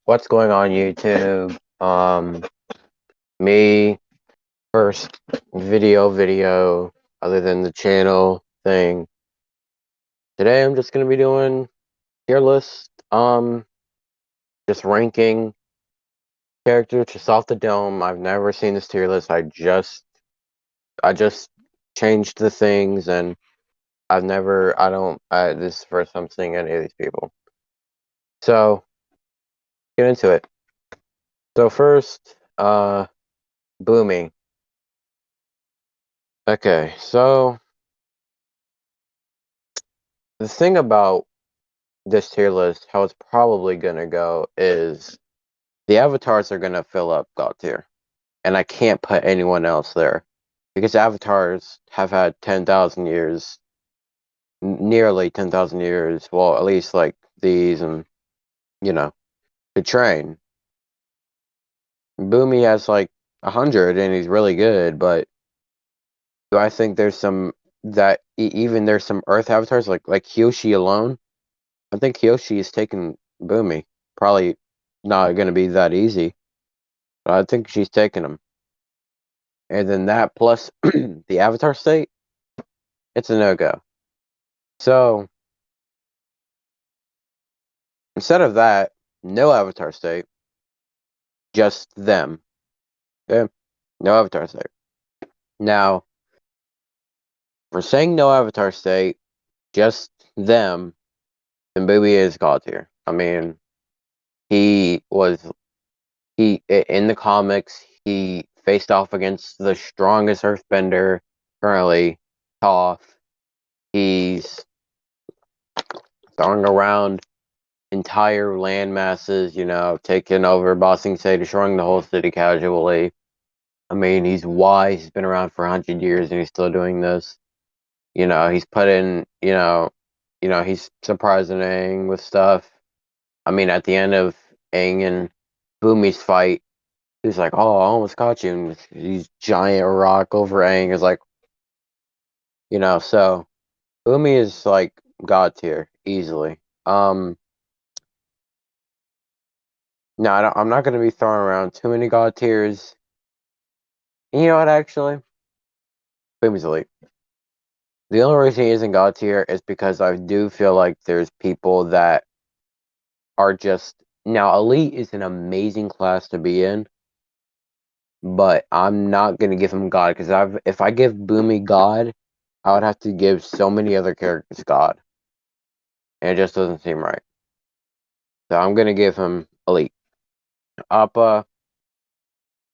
What's going on YouTube? Me first video other than the channel thing. Today I'm just gonna be doing tier list, just ranking characters just off the dome. I've never seen this tier list. I just changed the things and this is the first time seeing any of these people. So get into it. So first, Boomy. Okay, so the thing about this tier list, how it's probably gonna go is the avatars are gonna fill up God tier, and I can't put anyone else there because avatars have had 10,000 years, nearly 10,000 years. Well, at least like these, and you know, to train. Boomy has like 100, and he's really good. But do I think there's some even there's some Earth avatars like Kyoshi alone? I think Kyoshi is taking Boomy. Probably not going to be that easy. But I think she's taking him. And then that plus the Avatar state, it's a no-go. So instead of that, no Avatar state, just them. Okay? No Avatar state. Now, for saying no Avatar state, just them, then Boomy is God tier. I mean, he was he in the comics, he faced off against the strongest earthbender currently, Toph. He's throwing around entire land masses, taking over Bossing City, destroying the whole city casually. I mean, he's wise, he's been around for 100 years and he's still doing this. He's put in, he's surprising Aang with stuff. I mean, at the end of Aang and Boomy's fight, he's like, "Oh, I almost caught you." And these giant rock over Aang is like, so Boomy is like God tier easily. No, I'm not gonna be throwing around too many God tiers. And you know what? Actually, Boomy's elite. The only reason he isn't God tier is because I do feel like there's people that are just now elite is an amazing class to be in, but I'm not gonna give him God because if I give Boomy God, I would have to give so many other characters God, and it just doesn't seem right. So I'm gonna give him elite. Appa,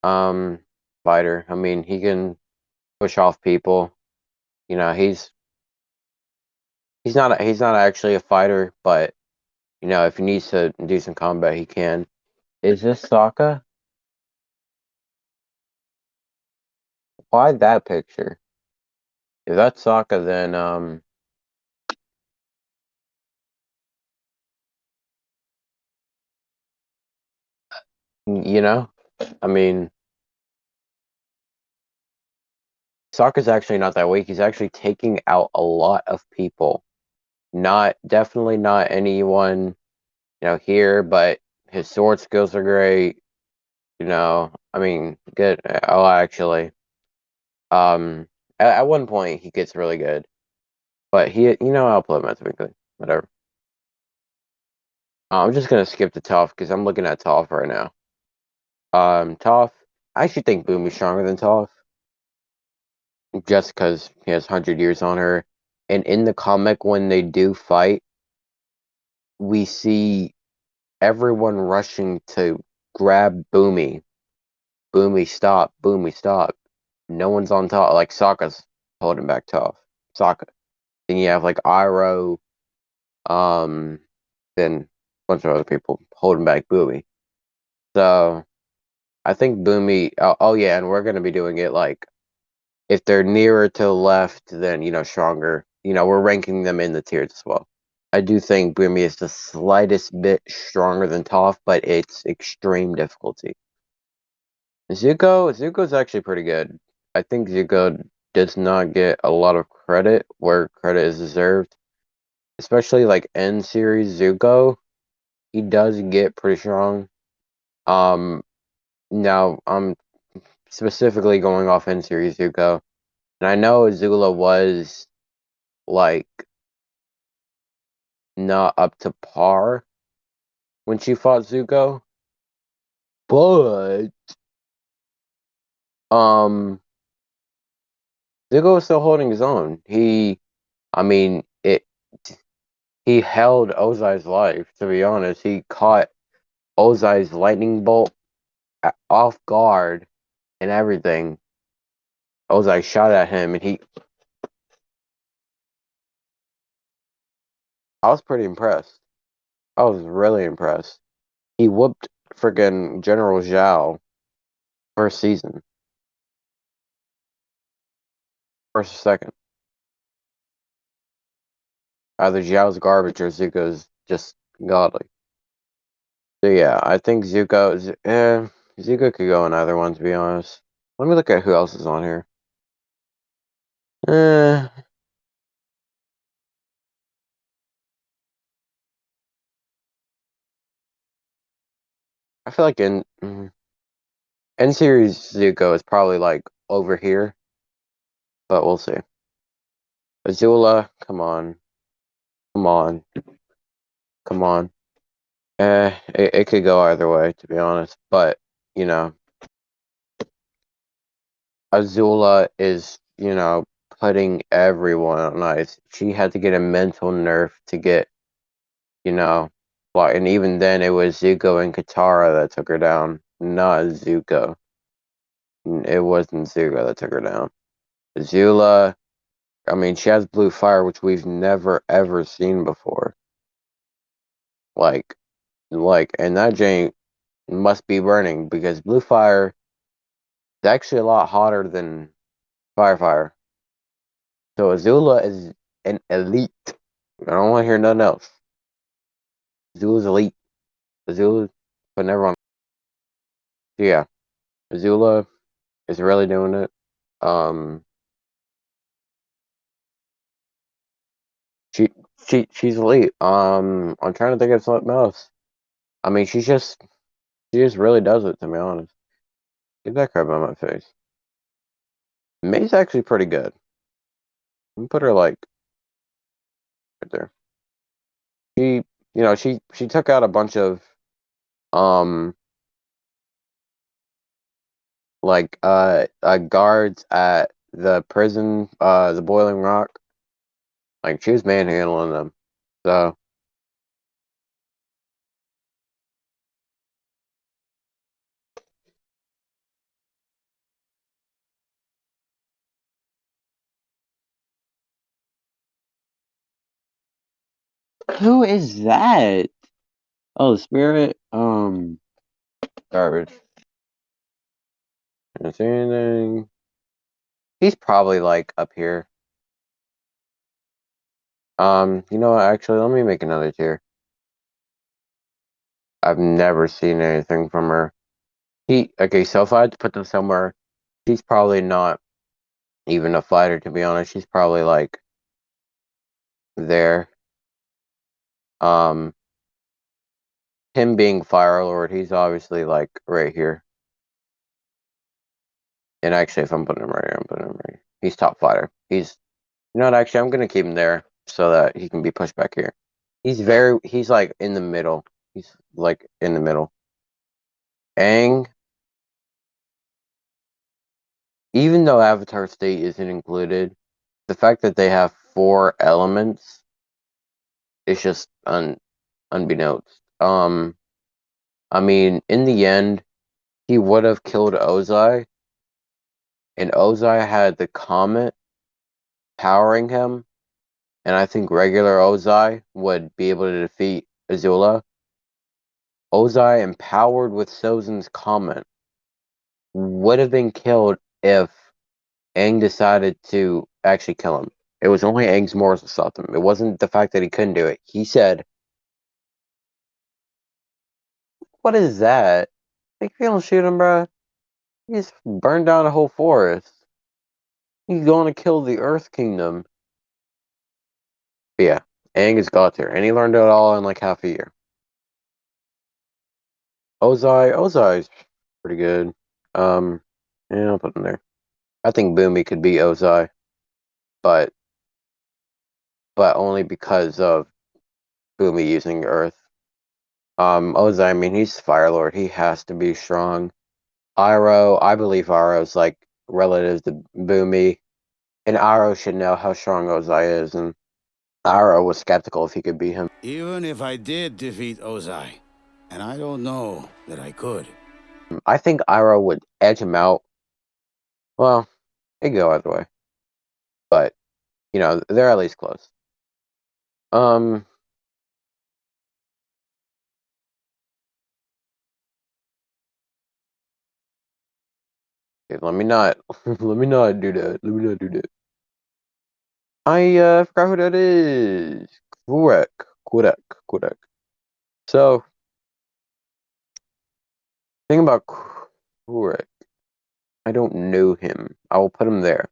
um, fighter. I mean, he can push off people. He's not actually a fighter, but if he needs to do some combat, he can. Is this Sokka? Why that picture? If that's Sokka, then you know, I mean, Sokka's actually not that weak. He's actually taking out a lot of people. Definitely not anyone, here, but his sword skills are great. I mean, good. Oh, actually, at one point he gets really good, but I'll play him at weekly, whatever. I'm just gonna skip the Toph because I'm looking at Toph right now. Toph, I actually think Boomy's stronger than Toph, just because he has 100 years on her. And in the comic, when they do fight, we see everyone rushing to grab Boomy. Boomy, stop! Boomy, stop! No one's on top. Like Sokka's holding back Toph. Sokka. Then you have like Iroh, um, then a bunch of other people holding back Boomy. So I think Boomy. Oh yeah, and we're gonna be doing it like if they're nearer to the left, then stronger. We're ranking them in the tiers as well. I do think Boomy is the slightest bit stronger than Toph, but it's extreme difficulty. Zuko's actually pretty good. I think Zuko does not get a lot of credit where credit is deserved, especially like end series Zuko. he does get pretty strong. Now I'm specifically going off in series Zuko, and I know Azulla was like not up to par when she fought Zuko, but um, Zuko was still holding his own. I mean, he held Ozai's life. To be honest, he caught Ozai's lightning bolt off guard and everything. Ozai shot at him, and I was pretty impressed. I was really impressed. He whooped freaking General Zhao first season, first or second. Either Zhao's garbage or Zuko's just godly. So yeah, I think Zuko could go in either one, to be honest. Let me look at who else is on here. Eh, I feel like in series Zuko is probably like over here, but we'll see. Azulla, come on, come on, come on. It could go either way, to be honest. But you know, Azulla is putting everyone on ice. She had to get a mental nerf to get you know, like, and even then it was Zuko and Katara that took her down, not Zuko. It wasn't Zuko that took her down. Zula, I mean, she has blue fire, which we've never ever seen before. Like, and that Jane must be burning because blue fire is actually a lot hotter than fire. So Azula is an elite. I don't want to hear nothing else. Azula's elite. Azula, but never on. So yeah, Azula is really doing it. Um, she she's elite. I'm trying to think of something else. I mean, she just really does it. To be honest, get that crap on my face. May's actually pretty good. I'm put her like right there. She she took out a bunch of um guards at the prison, the Boiling Rock. Like she was manhandling them. So who is that? Oh, Spirit. Garbage. Didn't see anything. He's probably like up here. You know what? Actually, let me make another tier. I've never seen anything from her. Okay, so if I had to put them somewhere, she's probably not even a fighter, to be honest. She's probably like there. Um, him being Fire Lord, he's obviously like right here. And actually, if I'm putting him right here, I'm putting him right here. He's top fighter. You know what? Actually, I'm gonna keep him there so that he can be pushed back here. He's like in the middle. He's like in the middle. Aang, even though Avatar State isn't included, the fact that they have four elements is just unbeknownst. I mean, in the end, he would have killed Ozai, and Ozai had the comet powering him, and I think regular Ozai would be able to defeat Azula. Ozai, empowered with Sozin's comet, would have been killed if Aang decided to actually kill him. It was only Aang's morals that stopped him. It wasn't the fact that he couldn't do it. He said, "What is that? Think you don't shoot him, bro? He's burned down a whole forest. He's going to kill the Earth Kingdom." But yeah, Aang is God tier, and he learned it all in like half a year. Ozai's pretty good. Yeah, I'll put him there. I think Boomy could be Ozai, but only because of Boomy using Earth. Ozai, I mean, he's Fire Lord. He has to be strong. Iroh, I believe Iroh's like relative to Boomy, and Iroh should know how strong Ozai is, and Iroh was skeptical if he could beat him. Even if I did defeat Ozai, and I don't know that I could. I think Iroh would edge him out. Well, it could go either way, but you know they're at least close. Um, okay, let me not let me not do that. Let me not do that. I forgot who that is. Kurek. So, thing about Kurek, I don't know him. I will put him there.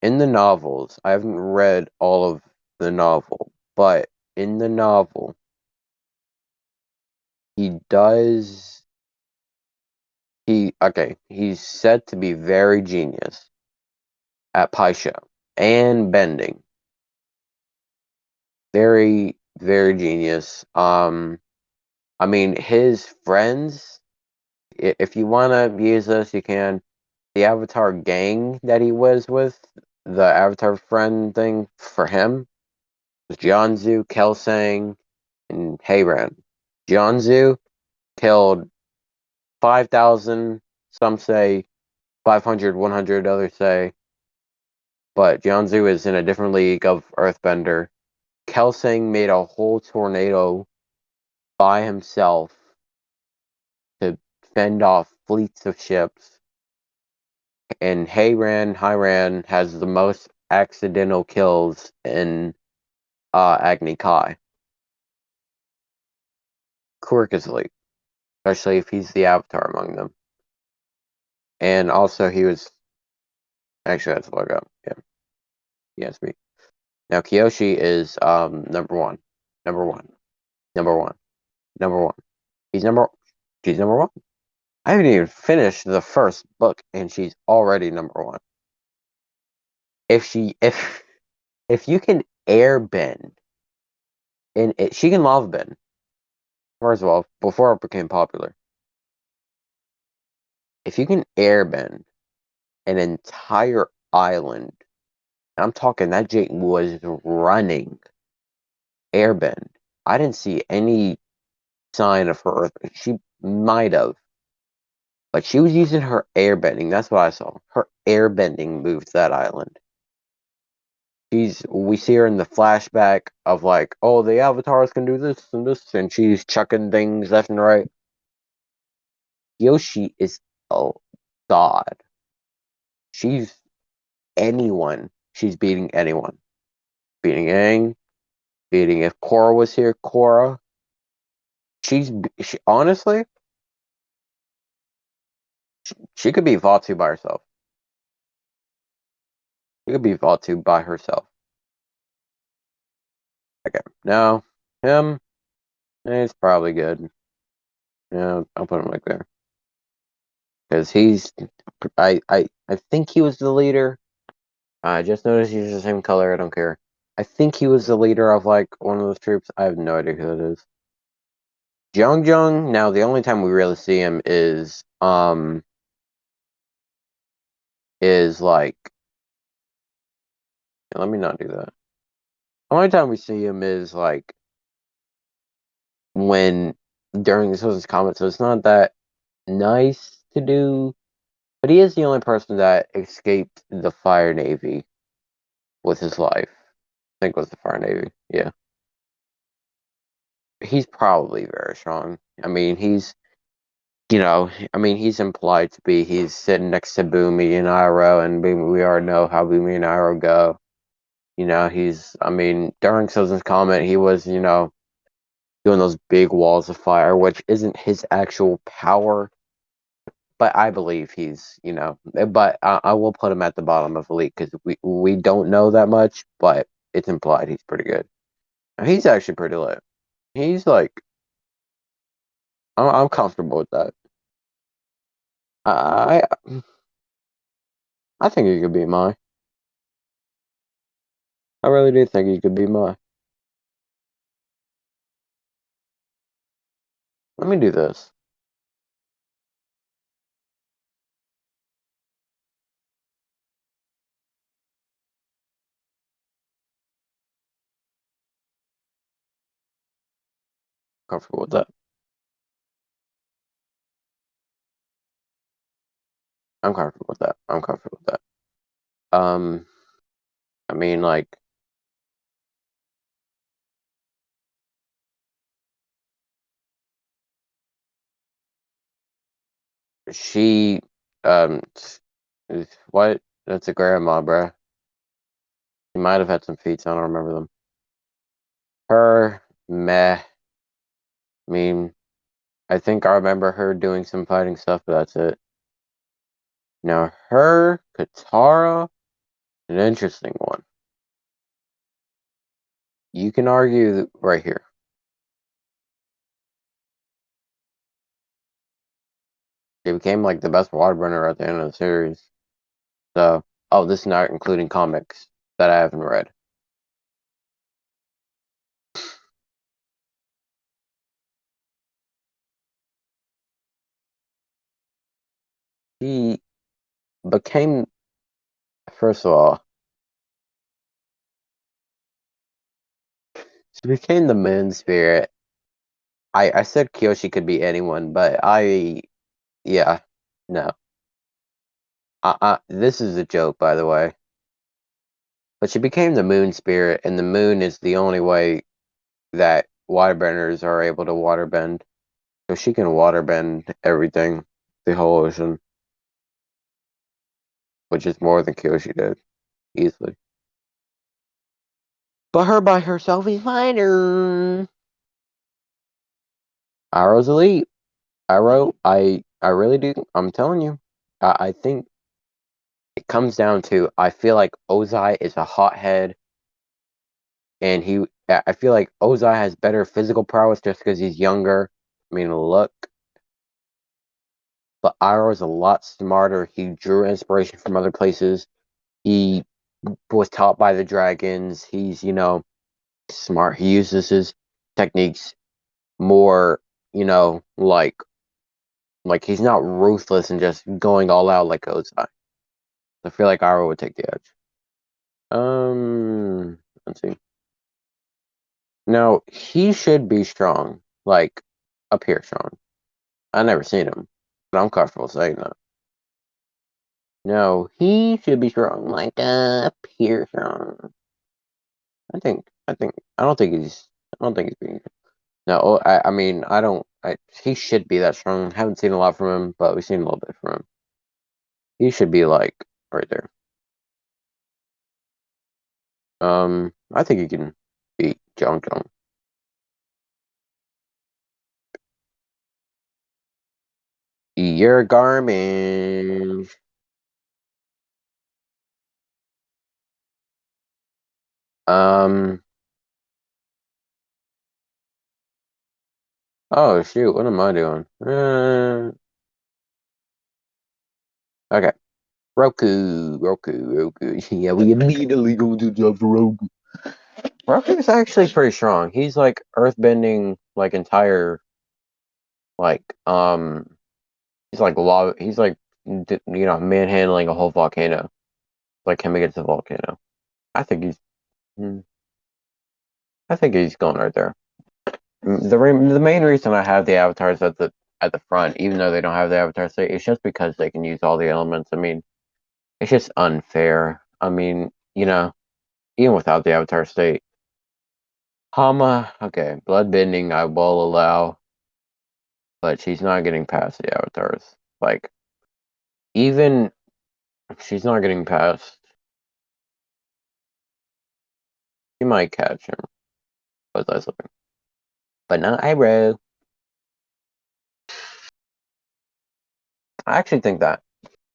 In the novels, I haven't read all of the novel, but in the novel, he does. He's said to be very genius at Paisho and bending. Very, very genius. I mean, his friends, if you want to use this, you can. The Avatar gang that he was with, the Avatar friend thing for him, was Jianzhu, Kelsang, and Heiran. Jianzhu killed 5,000, some say 500, 100, others say. But Jianzhu is in a different league of Earthbender. Kelsang made a whole tornado by himself to fend off fleets of ships. And Hiran has the most accidental kills in Agni Kai. Kurk is elite, especially if he's the Avatar among them. And also, he was actually that's logo. Yeah, he has me. Now Kyoshi is number one, number one, number one, number one. He's number. She's number one. I haven't even finished the first book, and she's already number one. If if you can air bend, and she can lava bend. First of all, before it became popular, if you can airbend an entire island, and I'm talking that Jake was running airbend. I didn't see any sign of her earth. She might have, but she was using her airbending. That's what I saw. Her airbending moved that island. We see her in the flashback of like, oh, the avatars can do this and this, and she's chucking things left and right. Yoshi is a god. She's anyone. She's beating anyone. Beating Aang. Beating if Korra was here, Korra. She honestly, she could be Vatu by herself. She could be Vatu by herself. Okay, now him, it's probably good. Yeah, I'll put him like there because he's. I think he was the leader. I just noticed he's the same color. I don't care. I think he was the leader of like one of those troops. I have no idea who it is. Jung. Now the only time we really see him is like. Let me not do that. The only time we see him is like when during the Citizen's comment, so it's not that nice to do. But he is the only person that escaped the Fire Navy with his life. I think it was the Fire Navy. Yeah. He's probably very strong. I mean, he's implied to be. He's sitting next to Boomy and Iroh, and we already know how Boomy and Iroh go. During Citizen's comment, he was, doing those big walls of fire, which isn't his actual power, but I believe he's, but I will put him at the bottom of elite because we don't know that much, but it's implied he's pretty good. He's actually pretty lit. He's like I'm comfortable with that. I I think he could be mine. I really do think he could be mine. Let me do this. Comfortable with that. I'm comfortable with that. I'm comfortable with that. I mean, like, she, um, what? That's a grandma, bruh. She might have had some feats. I don't remember them. Her, meh. I mean, I think I remember her doing some fighting stuff, but that's it. Now, her, Katara, an interesting one. You can argue right here. She became like the best waterbender at the end of the series. So, oh, this is not including comics that I haven't read. She became, first of all, she became the moon spirit. I said Kyoshi could be anyone, but yeah, no. This is a joke, by the way. But she became the moon spirit, and the moon is the only way that waterbenders are able to waterbend. So she can waterbend everything, the whole ocean, which is more than Kyoshi did, easily. But her by herself is finer. Arrow's elite. Arrow, I really do. I'm telling you. I think it comes down to I feel like Ozai is a hothead, and I feel like Ozai has better physical prowess just because he's younger. I mean, look, but Iroh's a lot smarter. He drew inspiration from other places. He was taught by the dragons. He's, smart. He uses his techniques more, like he's not ruthless and just going all out like Ozai. I feel like Iroh would take the edge. Let's see. Now, he should be strong, like up here strong. I never seen him, but I'm comfortable saying that. No, he should be strong, like up here strong. I don't think I don't think he's being. No, I mean, I don't. He should be that strong. Haven't seen a lot from him, but we've seen a little bit from him. He should be like right there. I think he can beat Jong Jong. Your garbage. Um. Oh shoot! What am I doing? Okay. Roku. Yeah, we immediately go to job for Roku. Roku's actually pretty strong. He's like earthbending, like entire, like he's like lava. He's like manhandling a whole volcano, like him against a volcano. I think he's, hmm, I think he's going right there. The main reason I have the avatars at the front, even though they don't have the avatar state, is just because they can use all the elements. I mean, it's just unfair. I mean, even without the avatar state. Hama, okay, bloodbending I will allow, but she's not getting past the avatars. Like, even if she's not getting past, she might catch him with that slipping. But not Iroh. I actually think that.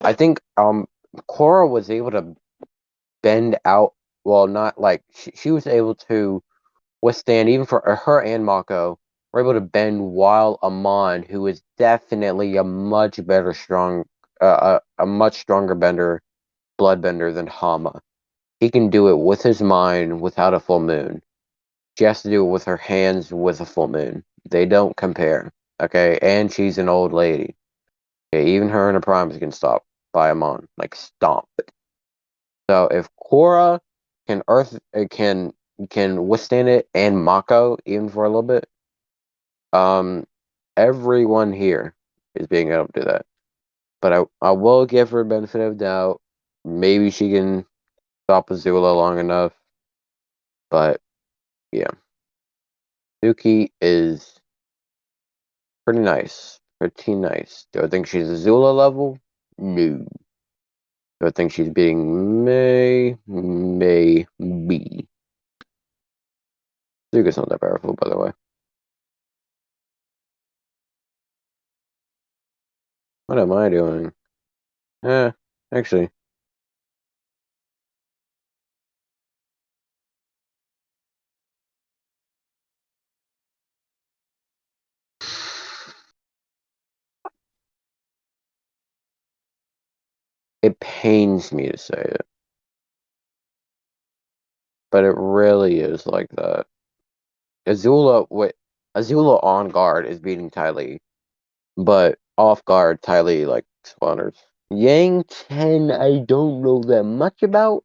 I think Korra was able to bend out, well, not like she was able to withstand even for her and Mako. were able to bend, while Amon, who is definitely a much better a much stronger bloodbender than Hama. He can do it with his mind without a full moon. She has to do it with her hands with a full moon. They don't compare. Okay, and she's an old lady. Okay, even her in her primes can stop by Amon, like stomp. So if Korra can withstand it and Mako even for a little bit, um, everyone here is being able to do that. But I will give her benefit of doubt. Maybe she can stop Azulla long enough. But yeah, Suki is pretty nice. Pretty nice. Do I think she's Azulla level? No. Do I think she's beating Maybe. Zuko's not that powerful, by the way. What am I doing? Actually. It pains me to say it, but it really is like that. Azulla on guard is beating Ty Lee, but off guard, Ty Lee like spawners. Yang Chen, I don't know that much about,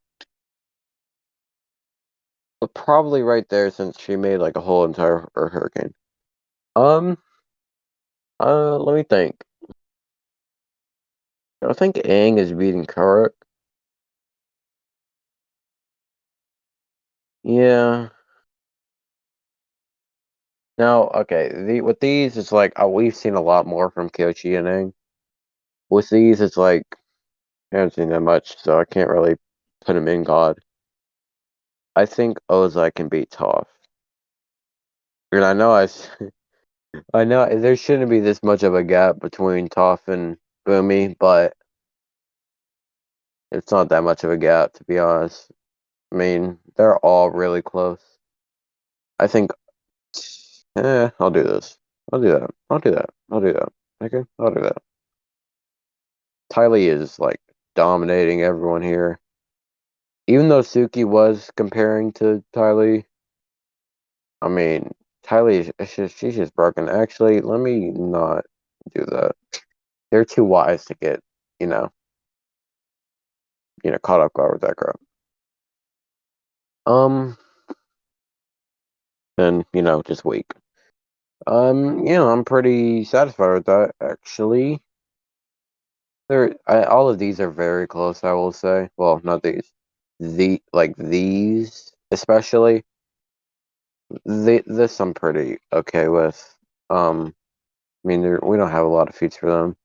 but probably right there since she made like a whole entire hurricane. Um, let me think. I think Aang is beating Karak. Yeah. Now, okay, with these, it's like we've seen a lot more from Kyoshi and Aang. With these, it's like I haven't seen that much, so I can't really put him in God. I think Ozai can beat Toph. And I know there shouldn't be this much of a gap between Toph and Boomy, but it's not that much of a gap, to be honest. I mean, they're all really close. I think, I'll do this. I'll do that. I'll do that. I'll do that. Okay, I'll do that. Ty Lee is like dominating everyone here. Even though Suki was comparing to Ty Lee, I mean, Ty Lee, she's just broken. Actually, let me not do that. They're too wise to get, you know, caught up guard with that crap. Um, and just weak. I'm pretty satisfied with that. Actually, all of these are very close. I will say. Well, not these. These especially. This I'm pretty okay with. I mean, we don't have a lot of feats for them.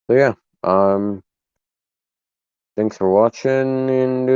So yeah. Thanks for watching, and